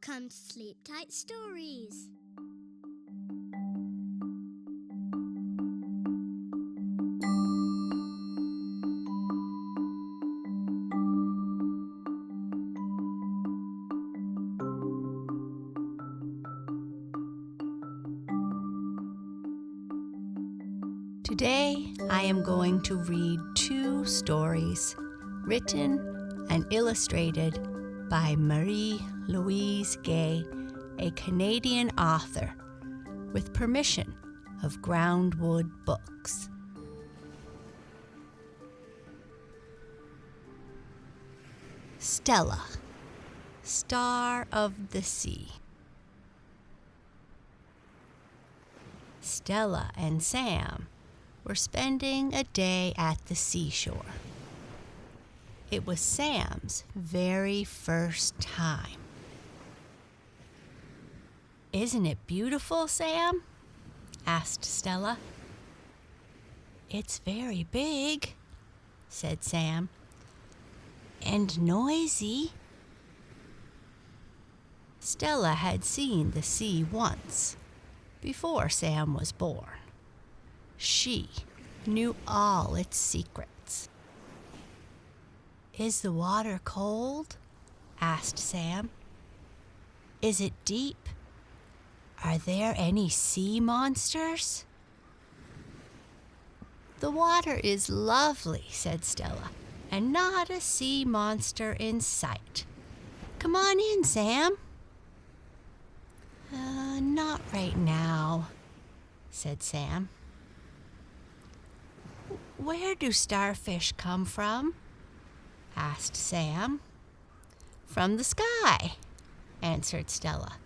Welcome to Sleep Tight Stories. Today, I am going to read 2 stories written and illustrated by Louise-Marie Gay, a Canadian author, with permission of Groundwood Books. Stella, Star of the Sea. Stella and Sam were spending a day at the seashore. It was Sam's very first time. "Isn't it beautiful, Sam?" asked Stella. "It's very big," said Sam, "and noisy." Stella had seen the sea once, before Sam was born. She knew all its secrets. "Is the water cold?" asked Sam. "Is it deep? Are there any sea monsters?" "The water is lovely," said Stella, "and not a sea monster in sight. Come on in, Sam." Not right now," said Sam. "Where do starfish come from?" asked Sam. "From the sky," answered Stella.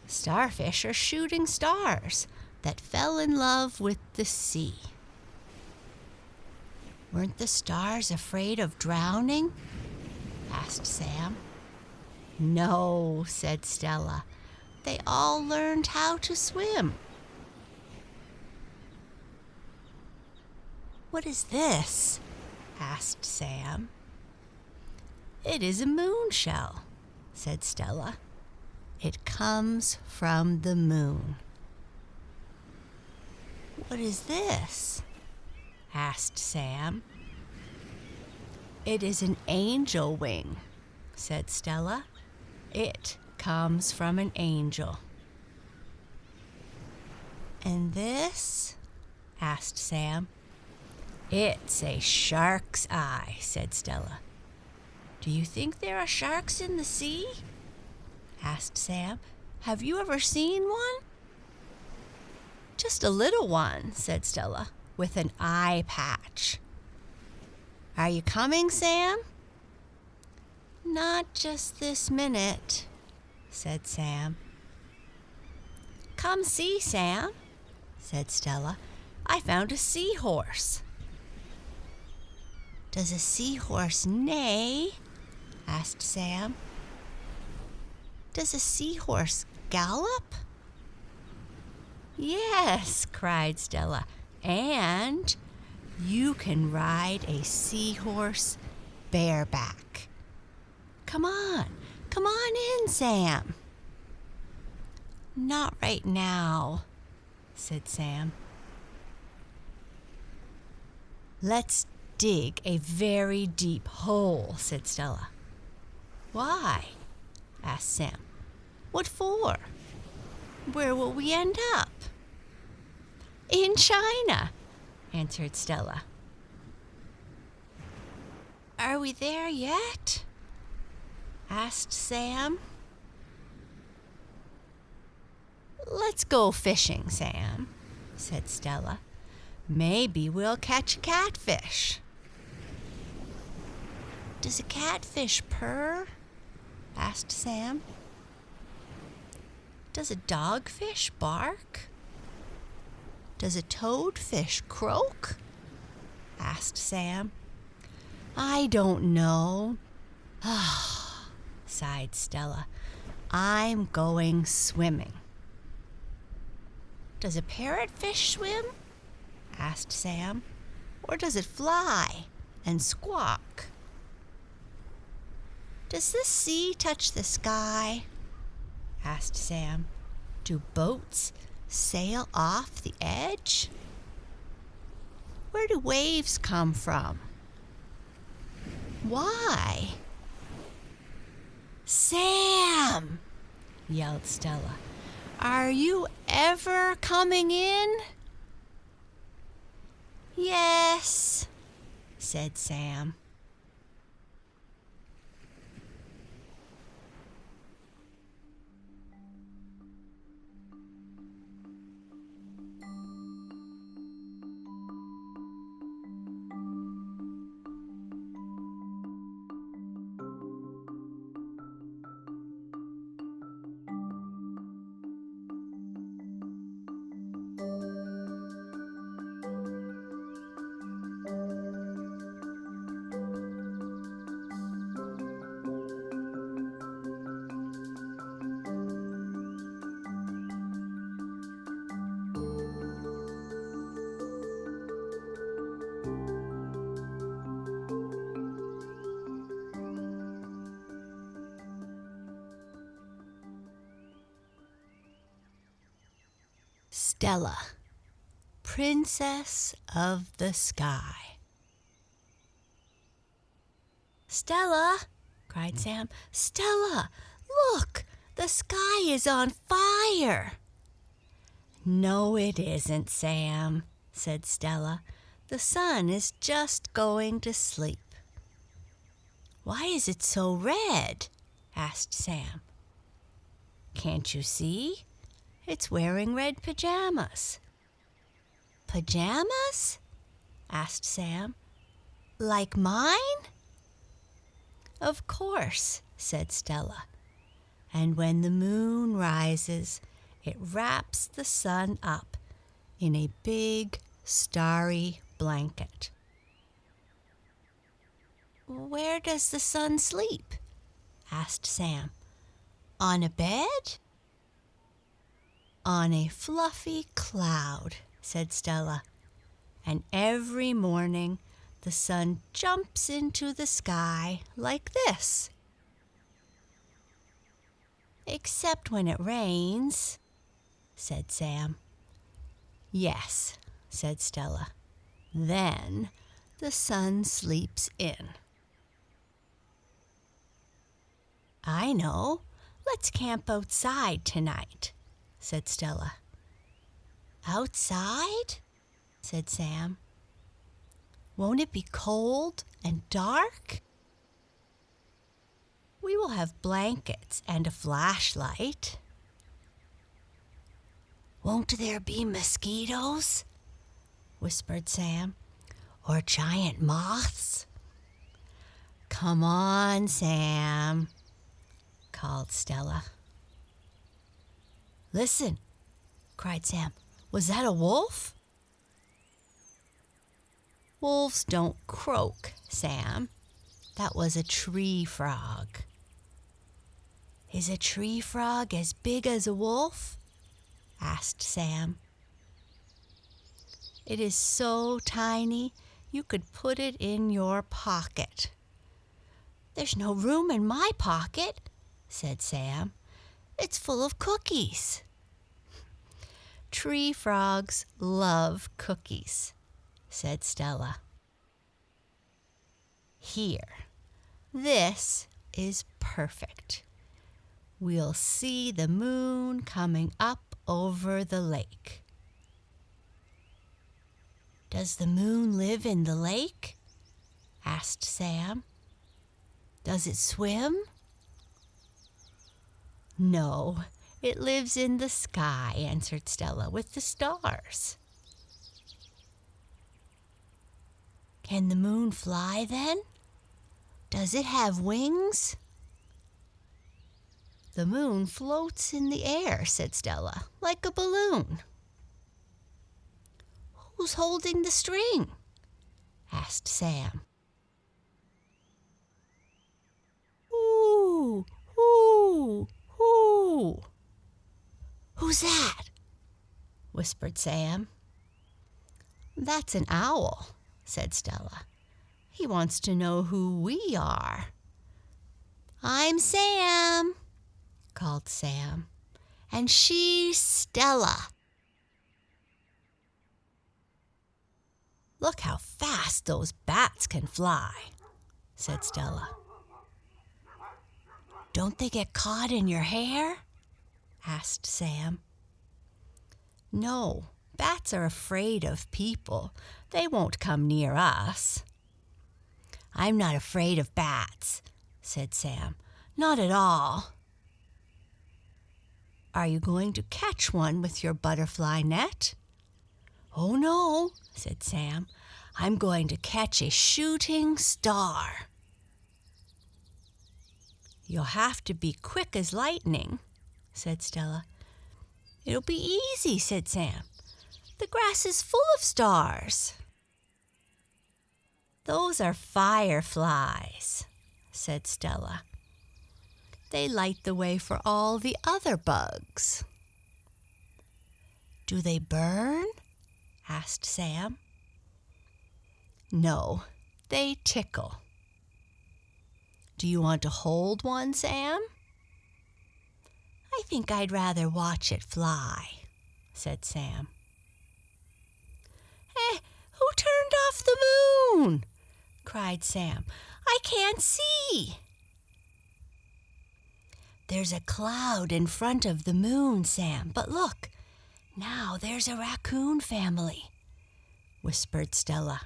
"Starfish are shooting stars that fell in love with the sea." "Weren't the stars afraid of drowning?" asked Sam. "No," said Stella. "They all learned how to swim." "What is this?" asked Sam. "It is a moon shell," said Stella. "It comes from the moon." "What is this?" asked Sam. "It is an angel wing," said Stella. "It comes from an angel." "And this?" asked Sam. "It's a shark's eye," said Stella. "Do you think there are sharks in the sea?" asked Sam. "Have you ever seen one?" "Just a little one," said Stella, "with an eye patch." "Are you coming, Sam?" "Not just this minute," said Sam. "Come see, Sam," said Stella. "I found a seahorse." "Does a seahorse neigh?" asked Sam. "Does a seahorse gallop?" "Yes," cried Stella, "and you can ride a seahorse bareback. Come on in, Sam." "Not right now," said Sam. "Let's dig a very deep hole," said Stella. "Why?" asked Sam. "What for? Where will we end up?" "In China," answered Stella. "Are we there yet?" asked Sam. "Let's go fishing, Sam," said Stella. "Maybe we'll catch a catfish." "Does a catfish purr?" asked Sam. "Does a dogfish bark? Does a toadfish croak?" asked Sam. "I don't know." sighed Stella. "I'm going swimming." "Does a parrotfish swim?" asked Sam. "Or does it fly and squawk?" "Does the sea touch the sky?" asked Sam. Do boats sail off the edge? Where do waves come from? Why? Sam! Yelled Stella. Are you ever coming in? Yes, said Sam. Stella, Princess of the Sky. Stella, cried Sam. Stella, look, the sky is on fire. No, it isn't, Sam, said Stella. The sun is just going to sleep. Why is it so red? Asked Sam. Can't you see? It's wearing red pajamas. Pajamas? Asked Sam. Like mine? Of course, said Stella. And when the moon rises, it wraps the sun up in a big, starry blanket. Where does the sun sleep? Asked Sam. On a bed? On a fluffy cloud, said Stella. And every morning the sun jumps into the sky like this. Except when it rains, said Sam. Yes, said Stella. Then the sun sleeps in. I know. Let's camp outside tonight, said Stella. Outside? Said Sam. Won't it be cold and dark? We will have blankets and a flashlight. Won't there be mosquitoes? Whispered Sam. Or giant moths? Come on, Sam, called Stella. Listen, cried Sam. Was that a wolf? Wolves don't croak, Sam. That was a tree frog. Is a tree frog as big as a wolf? Asked Sam. It is so tiny you could put it in your pocket. There's no room in my pocket, said Sam. It's full of cookies. Tree frogs love cookies, said Stella. Here, this is perfect. We'll see the moon coming up over the lake. Does the moon live in the lake? Asked Sam. Does it swim? No, it lives in the sky, answered Stella, with the stars. Can the moon fly then? Does it have wings? The moon floats in the air, said Stella, like a balloon. Who's holding the string? Asked Sam. Ooh, ooh, ooh. Who's that? Whispered Sam. That's an owl, said Stella. He wants to know who we are. I'm Sam, called Sam. And she's Stella. Look how fast those bats can fly, said Stella. Don't they get caught in your hair? Asked Sam. No, bats are afraid of people. They won't come near us. I'm not afraid of bats, said Sam. Not at all. Are you going to catch one with your butterfly net? Oh no, said Sam. I'm going to catch a shooting star. You'll have to be quick as lightning, said Stella. It'll be easy, said Sam. The grass is full of stars. Those are fireflies, said Stella. They light the way for all the other bugs. Do they burn? Asked Sam. No, they tickle. Do you want to hold one, Sam? I think I'd rather watch it fly, said Sam. Who turned off the moon? Cried Sam. I can't see. There's a cloud in front of the moon, Sam, but look, now there's a raccoon family, whispered Stella.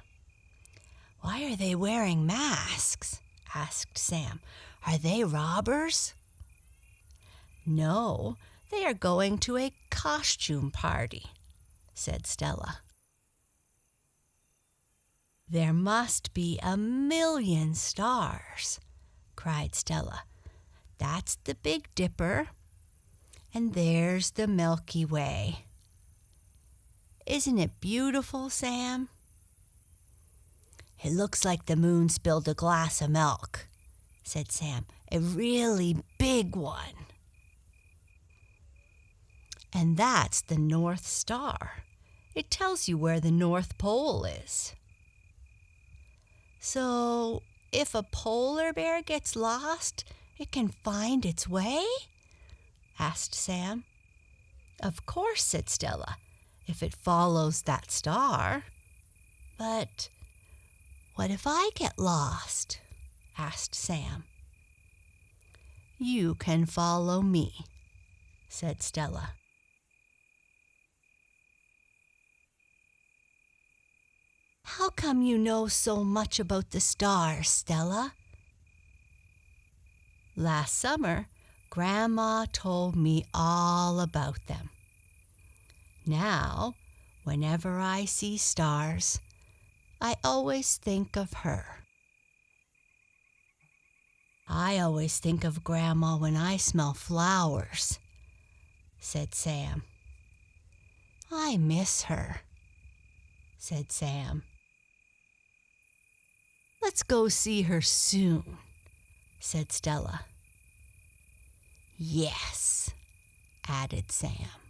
Why are they wearing masks? Asked Sam. Are they robbers? No, they are going to a costume party, said Stella. There must be 1,000,000 stars, cried Stella. That's the Big Dipper, and there's the Milky Way. Isn't it beautiful, Sam? It looks like the moon spilled a glass of milk, said Sam. A really big one. And that's the North Star. It tells you where the North Pole is. So, if a polar bear gets lost, it can find its way? Asked Sam. Of course, said Stella, if it follows that star. But what if I get lost? Asked Sam. You can follow me, said Stella. How come you know so much about the stars, Stella? Last summer, Grandma told me all about them. Now, whenever I see stars, I always think of her. I always think of Grandma when I smell flowers, said Sam. I miss her, said Sam. Let's go see her soon, said Stella. Yes, added Sam.